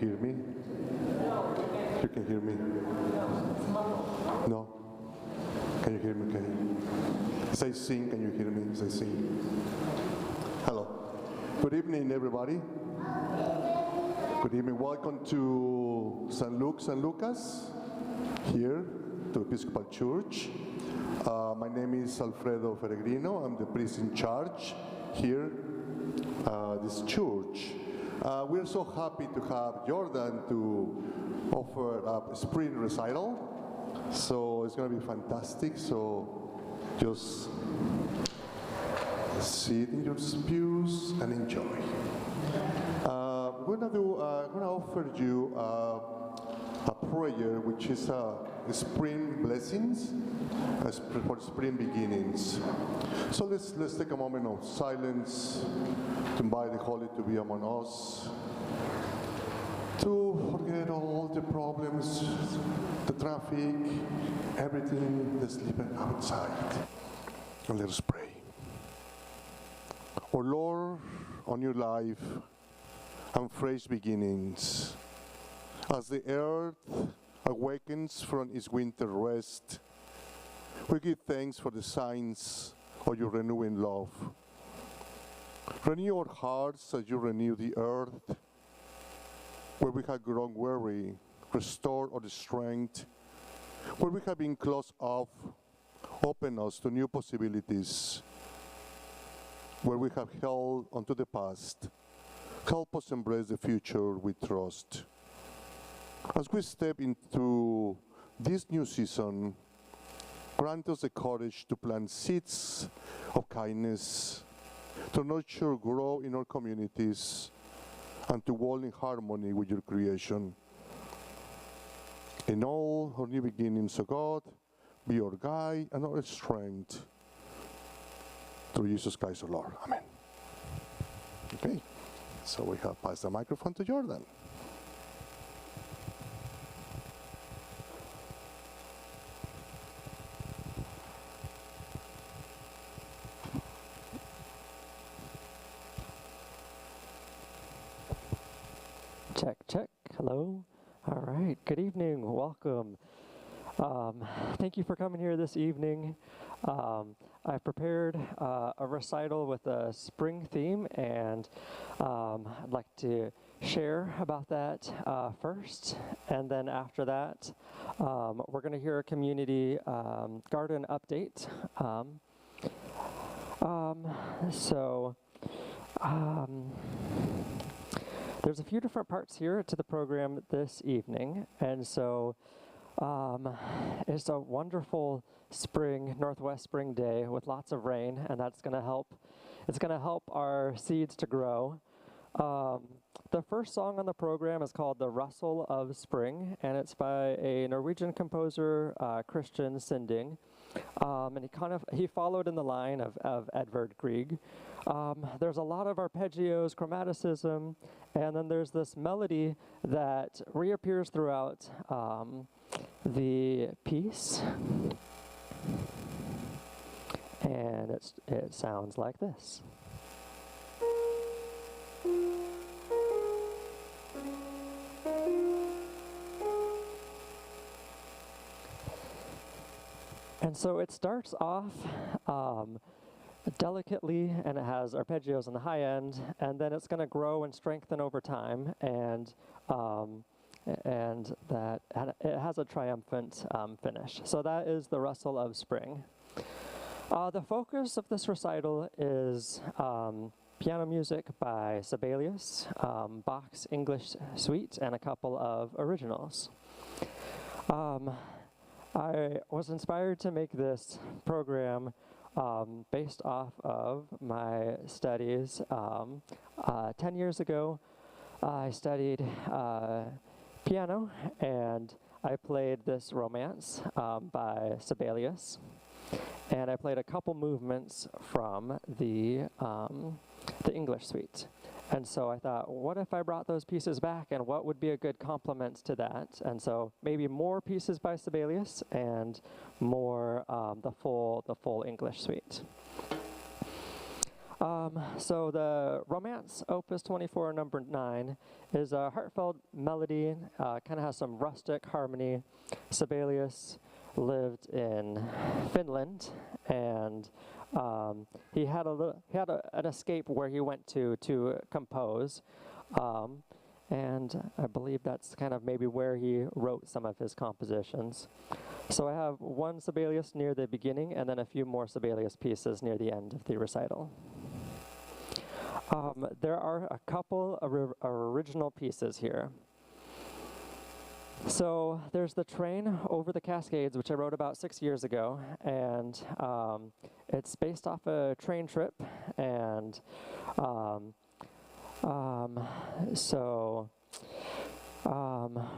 hear me? You can hear me? No? Can you hear me? Okay. As I sing, can you hear me as I sing? Hello. Good evening, everybody. Good evening. Welcome to St. Luke, St. Lucas, here to Episcopal Church. My name is Alfredo Peregrino. I'm the priest in charge here, this church. We're so happy to have Jordan to offer a spring recital. So it's going to be fantastic. So just sit in your pews and enjoy. We're going to offer you a prayer which is spring blessings for spring beginnings. So let's take a moment of silence to invite the Holy to be among us, to forget all the problems, the traffic, everything that's living outside. And let us pray. Oh Lord, on your life and fresh beginnings, as the earth awakens from its winter rest, we give thanks for the signs of your renewing love. Renew our hearts as you renew the earth, where we have grown weary. Restore our strength. Where we have been closed off, open us to new possibilities. Where we have held onto the past, help us embrace the future with trust. As we step into this new season, grant us the courage to plant seeds of kindness, to nurture, grow in our communities, and to walk in harmony with your creation. In all our new beginnings, O God, be our guide and our strength. Through Jesus Christ, our Lord. Amen. Okay, so we have passed the microphone to Jordan. Check, check. Hello. All right. Good evening. Welcome. Thank you for coming here this evening. I prepared a recital with a spring theme, and I'd like to share about that first. And then after that, we're going to hear a community garden update. There's a few different parts here to the program this evening, and so it's a wonderful northwest spring day with lots of rain, and that's going to help. It's going to help our seeds to grow. The first song on the program is called "The Recital of Spring," and it's by a Norwegian composer, Christian Sinding. And he followed in the line of Edvard Grieg. There's a lot of arpeggios, chromaticism, and then there's this melody that reappears throughout the piece, and it sounds like this. And so it starts off delicately, and it has arpeggios on the high end, and then it's going to grow and strengthen over time, and that it has a triumphant finish. So that is the Recital of Spring. The focus of this recital is piano music by Sibelius, Bach's English Suite, and a couple of originals. I was inspired to make this program based off of my studies. 10 years ago, I studied piano, and I played this Romance by Sibelius, and I played a couple movements from the English Suite. And so I thought, what if I brought those pieces back, and what would be a good complement to that? And so maybe more pieces by Sibelius and more the full English Suite. So the Romance, Opus 24, number 9, is a heartfelt melody, kind of has some rustic harmony. Sibelius lived in Finland, and he had an escape where he went to compose, and I believe that's kind of maybe where he wrote some of his compositions. So I have one Sibelius near the beginning, and then a few more Sibelius pieces near the end of the recital. There are a couple of original pieces here. So there's the Train Over the Cascades, which I wrote about 6 years ago, and it's based off a train trip, and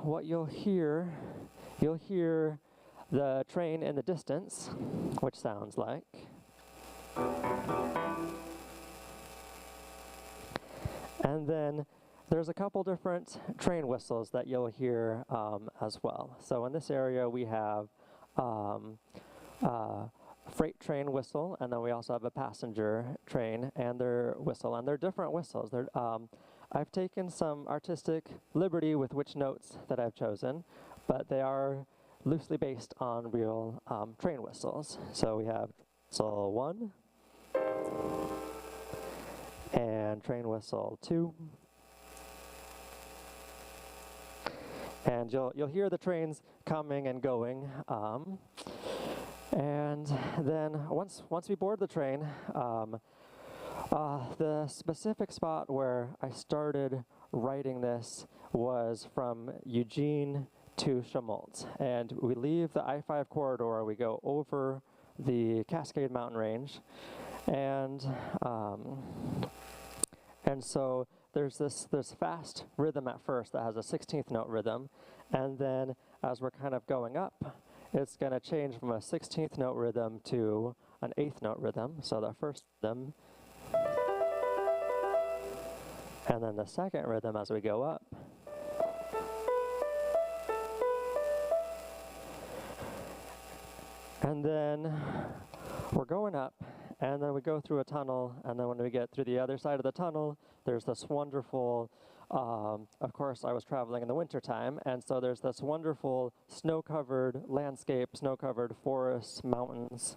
what you'll hear the train in the distance, which sounds like. And then there's a couple different train whistles that you'll hear as well. So in this area we have freight train whistle, and then we also have a passenger train and their whistle, and they're different whistles. I've taken some artistic liberty with which notes that I've chosen, but they are loosely based on real train whistles. So we have whistle 1, and train whistle 2, and you'll hear the trains coming and going, and then once we board the train, the specific spot where I started writing this was from Eugene to Chemult, and we leave the I-5 corridor, we go over the Cascade Mountain Range, and so there's this fast rhythm at first that has a 16th note rhythm, and then as we're kind of going up, it's going to change from a 16th note rhythm to an 8th note rhythm. So the first rhythm, and then the second rhythm as we go up. And then we're going up, and then we go through a tunnel, and then when we get through the other side of the tunnel, there's this wonderful, of course I was traveling in the wintertime, and so there's this wonderful snow-covered landscape, snow-covered forests, mountains,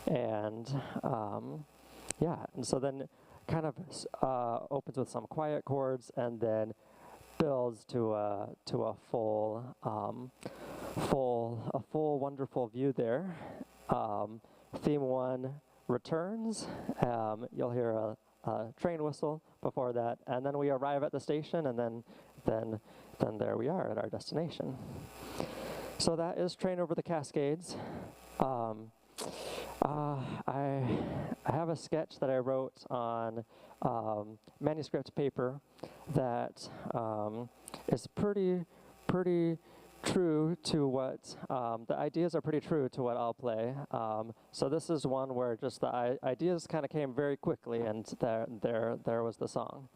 and and so then kind of opens with some quiet chords, and then builds to a full wonderful view there. Theme 1 returns. You'll hear a train whistle before that, and then we arrive at the station, and then there we are at our destination. So that is Train Over the Cascades. I have a sketch that I wrote on manuscript paper that is pretty true to what, the ideas are pretty true to what I'll play. So this is one where just the ideas kind of came very quickly, and there was the song.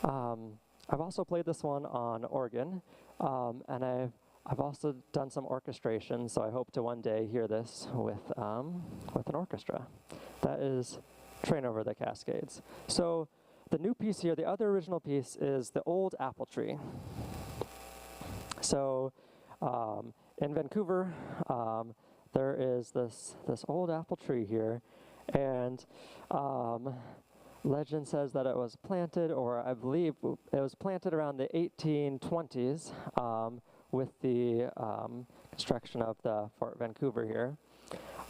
I've also played this one on organ, and I've also done some orchestration, so I hope to one day hear this with an orchestra. That is Train Over the Cascades. So the new piece here, the other original piece, is The Old Apple Tree. So in Vancouver, there is this old apple tree here, and legend says that it was planted, or I believe it was planted around the 1820s with the construction of the Fort Vancouver here.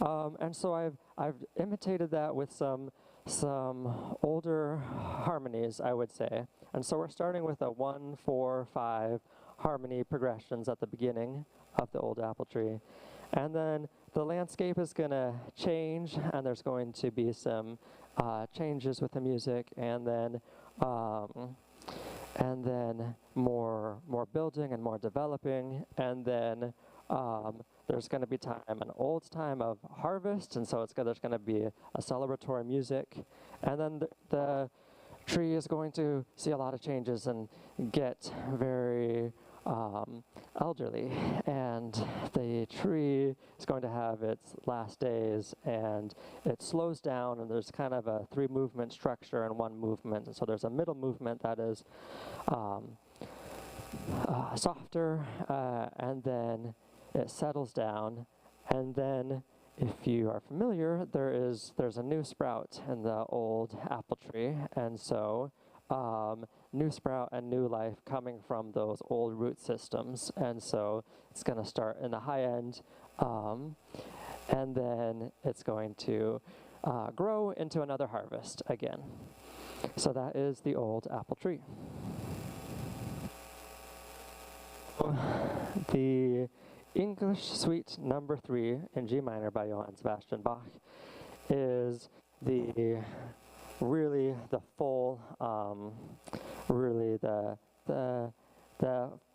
And so I've imitated that with some older harmonies, I would say. And so we're starting with a 1, 4, 5 harmony progressions at the beginning of the old apple tree. And then the landscape is going to change, and there's going to be some changes with the music, and then more building and more developing, and then there's going to be an old time of harvest, and so there's going to be a celebratory music, and then the tree is going to see a lot of changes and get very elderly, and the tree is going to have its last days, and it slows down, and there's kind of a 3-movement structure in one movement. And so there's a middle movement that is softer, and then it settles down, and then if you are familiar, there's a new sprout in the old apple tree, and so new sprout and new life coming from those old root systems, and so it's going to start in the high end, and then it's going to grow into another harvest again. So that is the old apple tree. The English Suite Number 3 in G minor by Johann Sebastian Bach is really the full, really the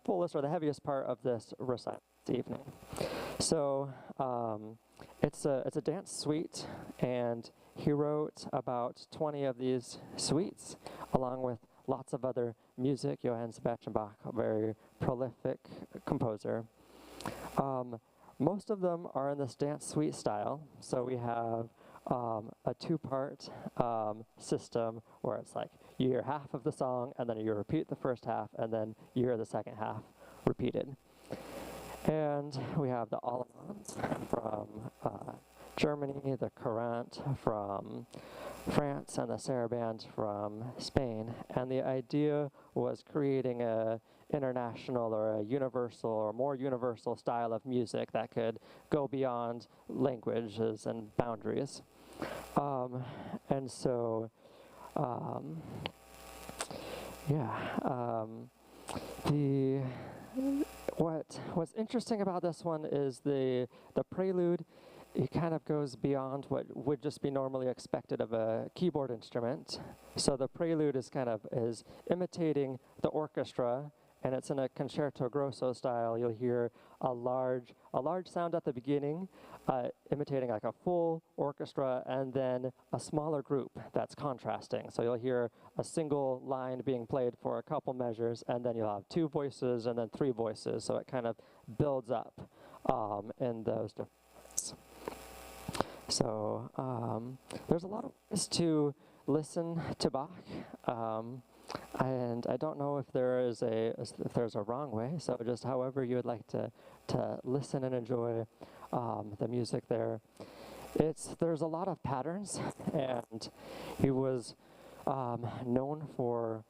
fullest or the heaviest part of this recital this evening. So it's a dance suite, and he wrote about 20 of these suites, along with lots of other music. Johann Sebastian Bach, a very prolific composer. Most of them are in this dance suite style. So we have a 2-part system where it's like you hear half of the song, and then you repeat the first half, and then you hear the second half repeated. And we have the Allemans from Germany, the Courant from France, and the Saraband from Spain. And the idea was creating a international or a universal or more universal style of music that could go beyond languages and boundaries. And so, what's interesting about this one is the prelude. It kind of goes beyond what would just be normally expected of a keyboard instrument. So the prelude is is imitating the orchestra, and it's in a concerto grosso style. You'll hear a large sound at the beginning, imitating like a full orchestra, and then a smaller group that's contrasting. So you'll hear a single line being played for a couple measures, and then you'll have 2 voices and then 3 voices. So it kind of builds up in those different parts. So there's a lot of ways to listen to Bach. And I don't know if there's a wrong way, so just however you would like to listen and enjoy the music there. There's a lot of patterns, and he was known for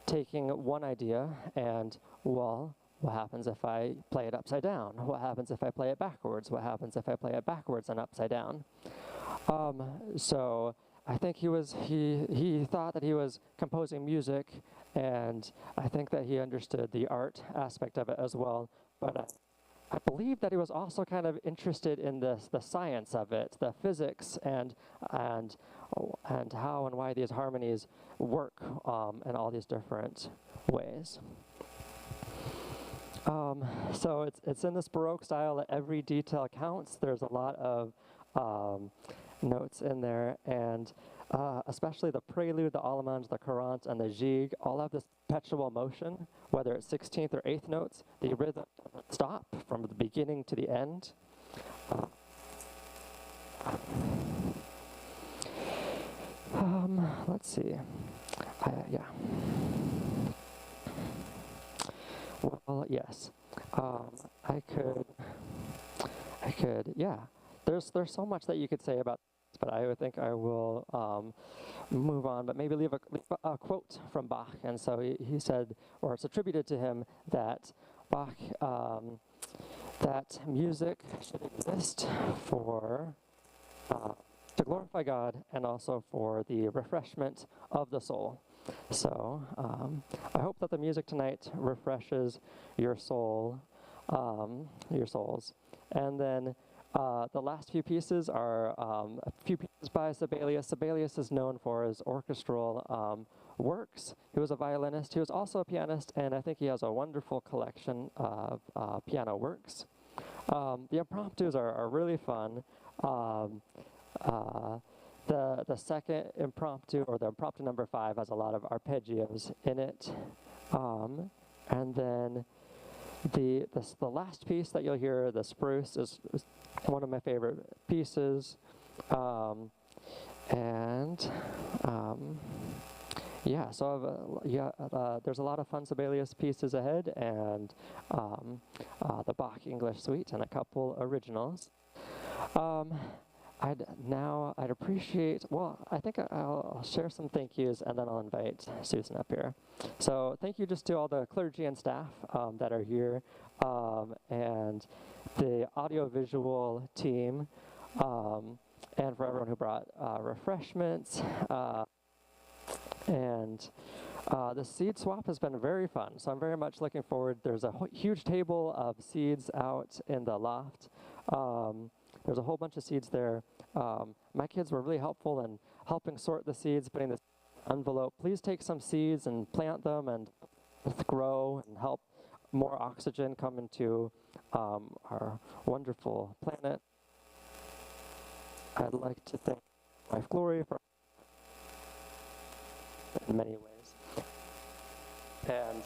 taking one idea and, well, what happens if I play it upside down? What happens if I play it backwards? What happens if I play it backwards and upside down? So I think he thought that he was composing music, and I think that he understood the art aspect of it as well. But I believe that he was also kind of interested in the science of it, the physics, and how and why these harmonies work in all these different ways. So it's in this Baroque style that every detail counts. There's a lot of notes in there, and especially the prelude, the Allemands, the Courant, and the Gigue all have this perpetual motion, whether it's 16th or 8th notes. The rhythm doesn't stop from the beginning to the end. Let's see. Well, yes. I could, yeah. There's so much that you could say about this, but I would think I will move on, but maybe leave a quote from Bach. And so he said, or it's attributed to him, that Bach, that music should exist to glorify God and also for the refreshment of the soul. So I hope that the music tonight refreshes your soul, your souls. And then the last few pieces are a few pieces by Sibelius. Sibelius is known for his orchestral works. He was a violinist. He was also a pianist, and I think he has a wonderful collection of piano works. The impromptus are really fun. The second impromptu, or the impromptu number 5, has a lot of arpeggios in it. And then The last piece that you'll hear, the spruce, is one of my favorite pieces. Yeah, so there's a lot of fun Sibelius pieces ahead, and the Bach English Suite and a couple originals. I'd appreciate, well, I think I'll share some thank yous, and then I'll invite Susan up here. So thank you just to all the clergy and staff that are here, and the audiovisual team, and for everyone who brought refreshments. And the seed swap has been very fun, so I'm very much looking forward. There's a huge table of seeds out in the loft. There's a whole bunch of seeds there. My kids were really helpful in helping sort the seeds, putting this envelope. Please take some seeds and plant them and grow and help more oxygen come into our wonderful planet. I'd like to thank Wife Glory for in many ways, and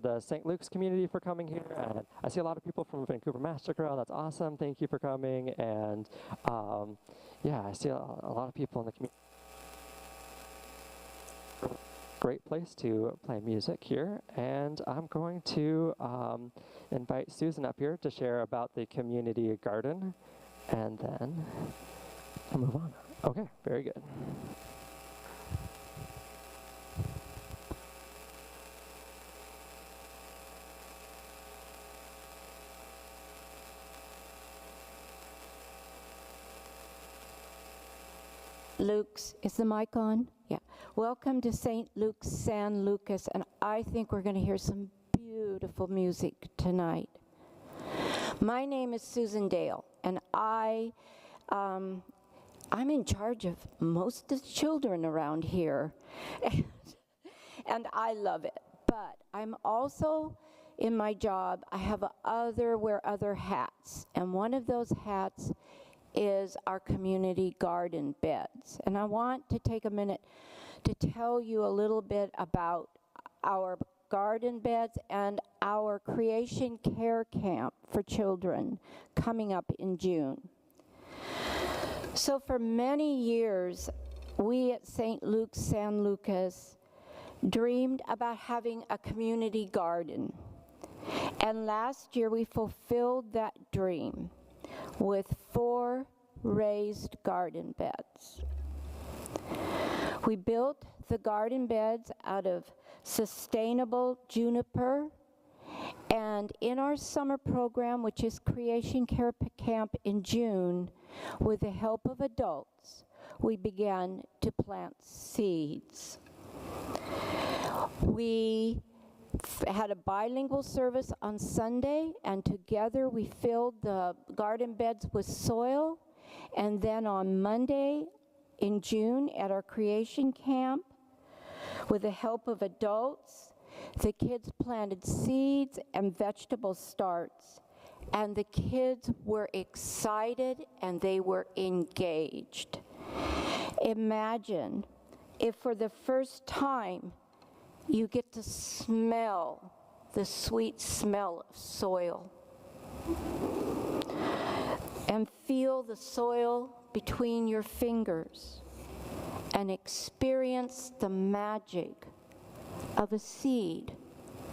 the St. Luke's community for coming here. And I see a lot of people from Vancouver Master Chorale. That's awesome. Thank you for coming. And yeah, I see a lot of people in the community. Great place to play music here. And I'm going to invite Susan up here to share about the community garden, and then I'll move on. Okay, very good. Luke's, is the mic on? Yeah. Welcome to St. Luke's San Lucas, and I think we're going to hear some beautiful music tonight. My name is Susan Dale, and I'm in charge of most of the children around here, and I love it. But I'm also, in my job, I have wear other hats, and one of those hats is our community garden beds. And I want to take a minute to tell you a little bit about our garden beds and our creation care camp for children coming up in June. So for many years, we at St. Luke's San Lucas dreamed about having a community garden. And last year we fulfilled that dream with 4 raised garden beds. We built the garden beds out of sustainable juniper, and in our summer program, which is Creation Care Camp in June, with the help of adults, we began to plant seeds. We had a bilingual service on Sunday, and together we filled the garden beds with soil. And then on Monday in June at our creation camp, with the help of adults, the kids planted seeds and vegetable starts. And the kids were excited and they were engaged. Imagine if for the first time you get to smell the sweet smell of soil and feel the soil between your fingers and experience the magic of a seed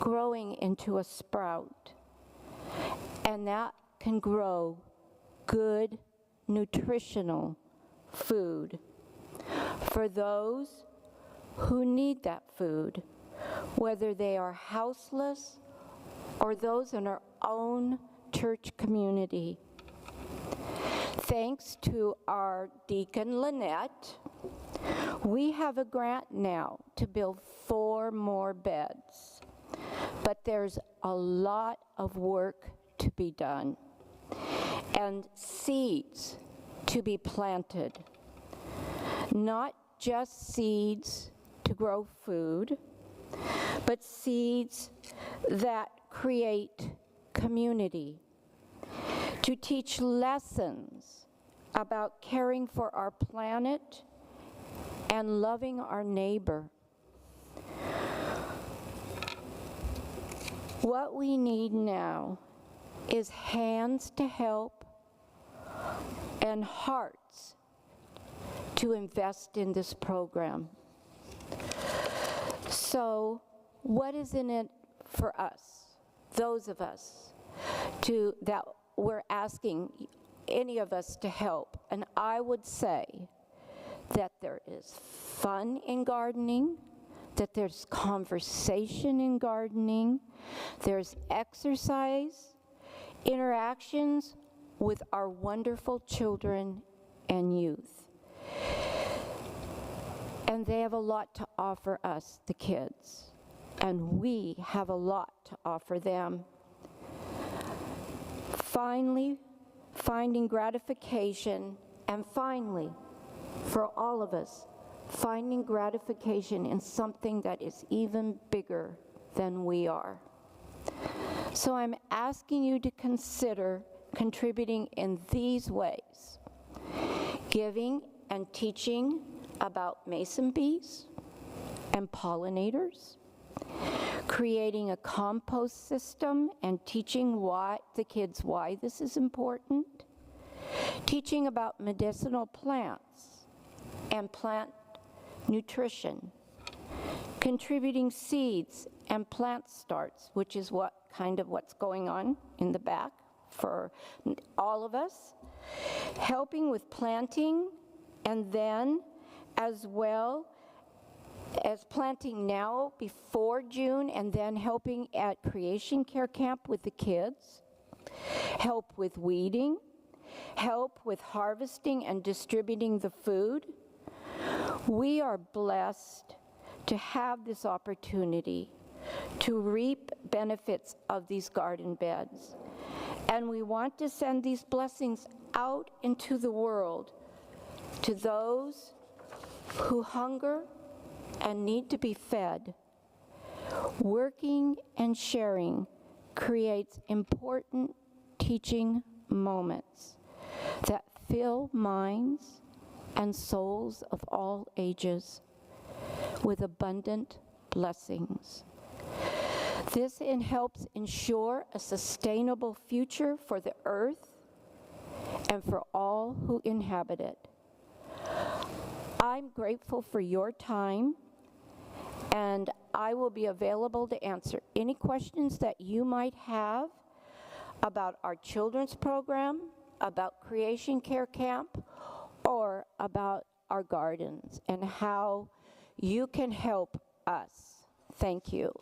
growing into a sprout. And that can grow good, nutritional food for those who need that food, whether they are houseless or those in our own church community. Thanks to our deacon Lynette, we have a grant now to build 4 more beds. But there's a lot of work to be done and seeds to be planted. Not just seeds to grow food, but seeds that create community, to teach lessons about caring for our planet and loving our neighbor. What we need now is hands to help and hearts to invest in this program. So, what is in it for us, those of us, that we're asking any of us to help? And I would say that there is fun in gardening, that there's conversation in gardening, there's exercise, interactions with our wonderful children and youth. And they have a lot to offer us, the kids, and we have a lot to offer them. Finally, finding gratification, and finally, for all of us, finding gratification in something that is even bigger than we are. So I'm asking you to consider contributing in these ways: giving and teaching about mason bees and pollinators, creating a compost system and teaching the kids why this is important, teaching about medicinal plants and plant nutrition, contributing seeds and plant starts, which is what's going on in the back for all of us, helping with planting, and then as well as planting now before June, and then helping at Creation Care Camp with the kids, help with weeding, help with harvesting and distributing the food. We are blessed to have this opportunity to reap benefits of these garden beds. And we want to send these blessings out into the world to those who hunger and need to be fed. Working and sharing creates important teaching moments that fill minds and souls of all ages with abundant blessings. This helps ensure a sustainable future for the earth and for all who inhabit it. I'm grateful for your time, and I will be available to answer any questions that you might have about our children's program, about Creation Care Camp, or about our gardens and how you can help us. Thank you.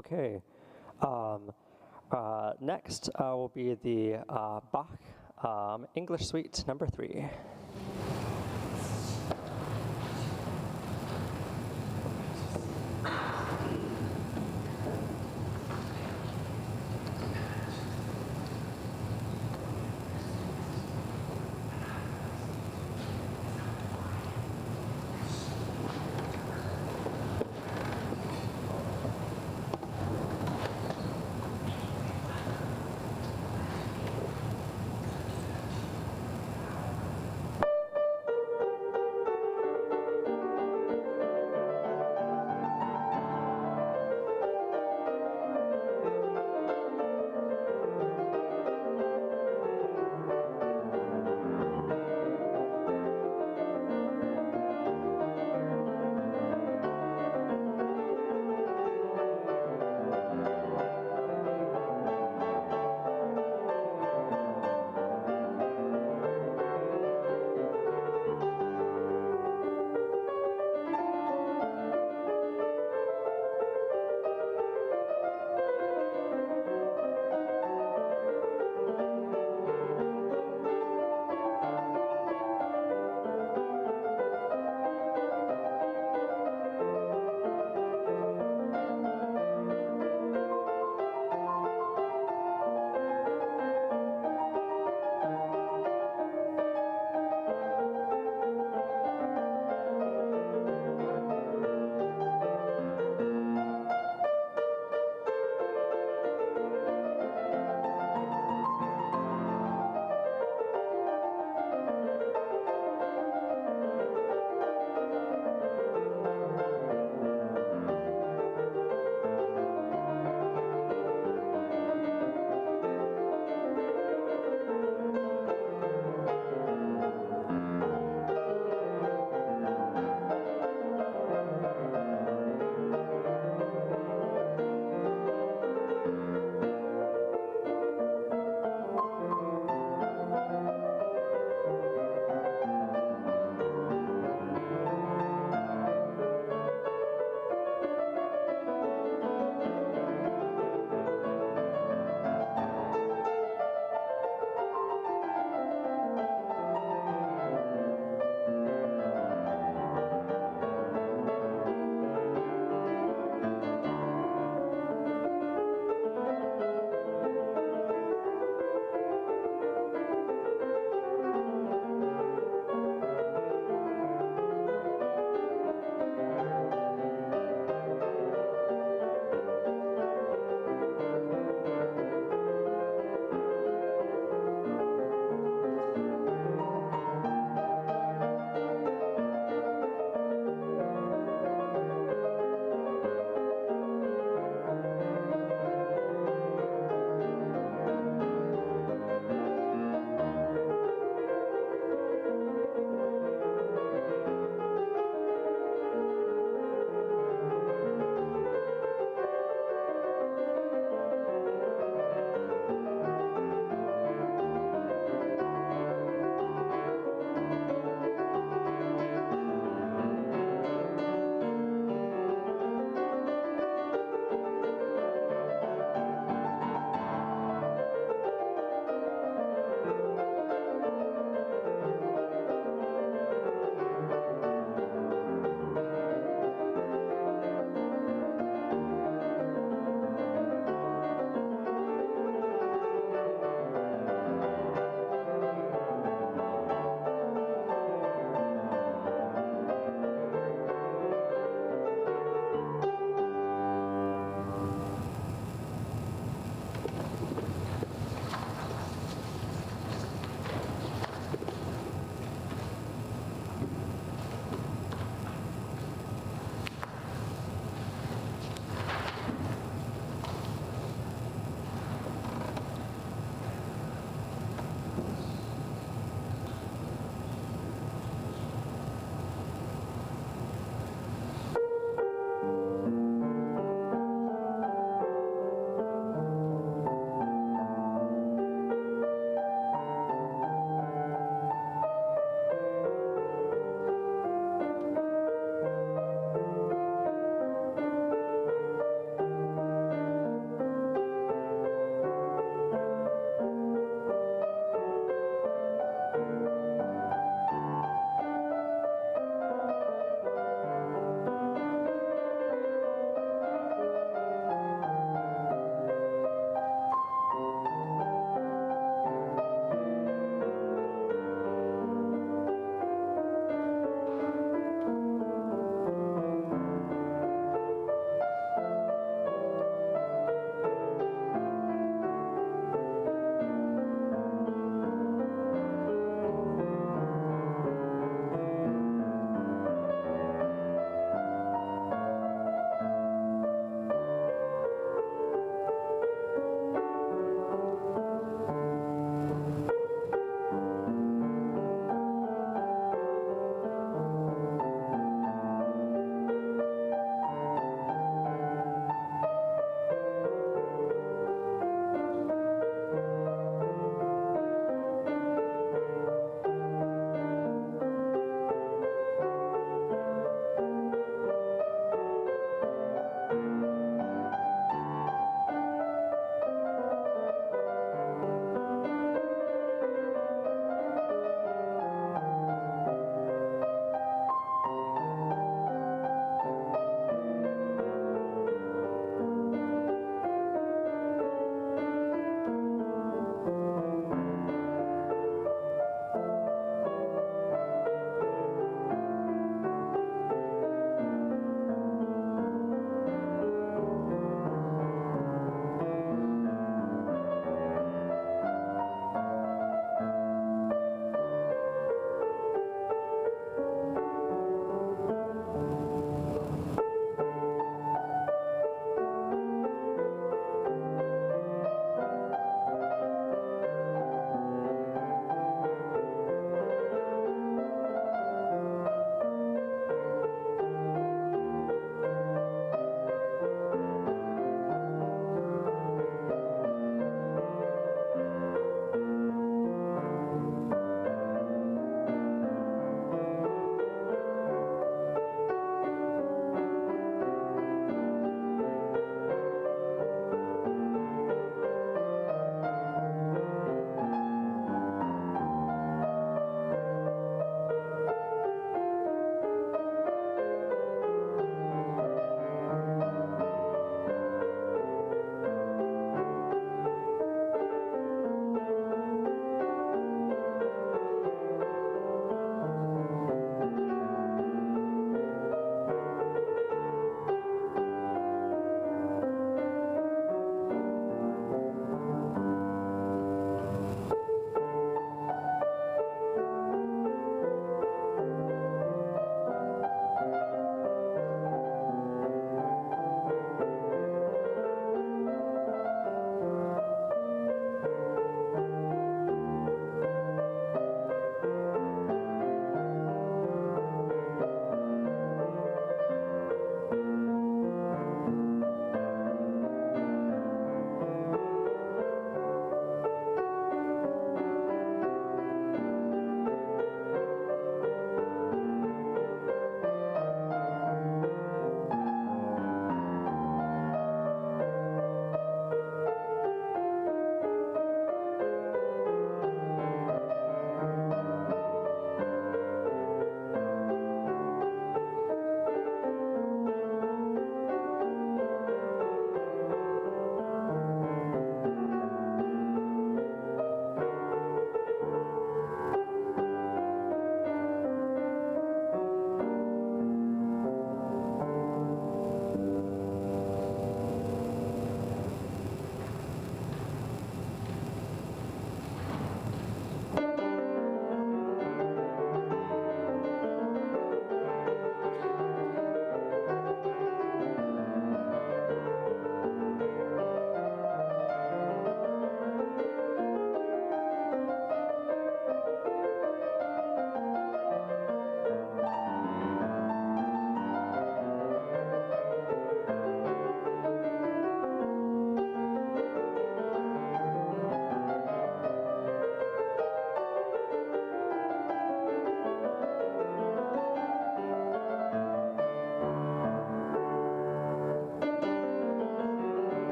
Okay. Next will be the Bach English Suite number 3.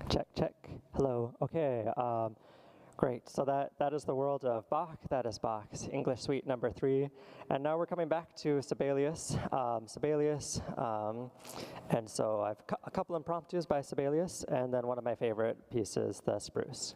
Check, check. Hello. Okay. Great. So that is the world of Bach. That is Bach's English Suite number 3. And now we're coming back to Sibelius. And so I've a couple impromptus by Sibelius, and then one of my favorite pieces, the Spruce.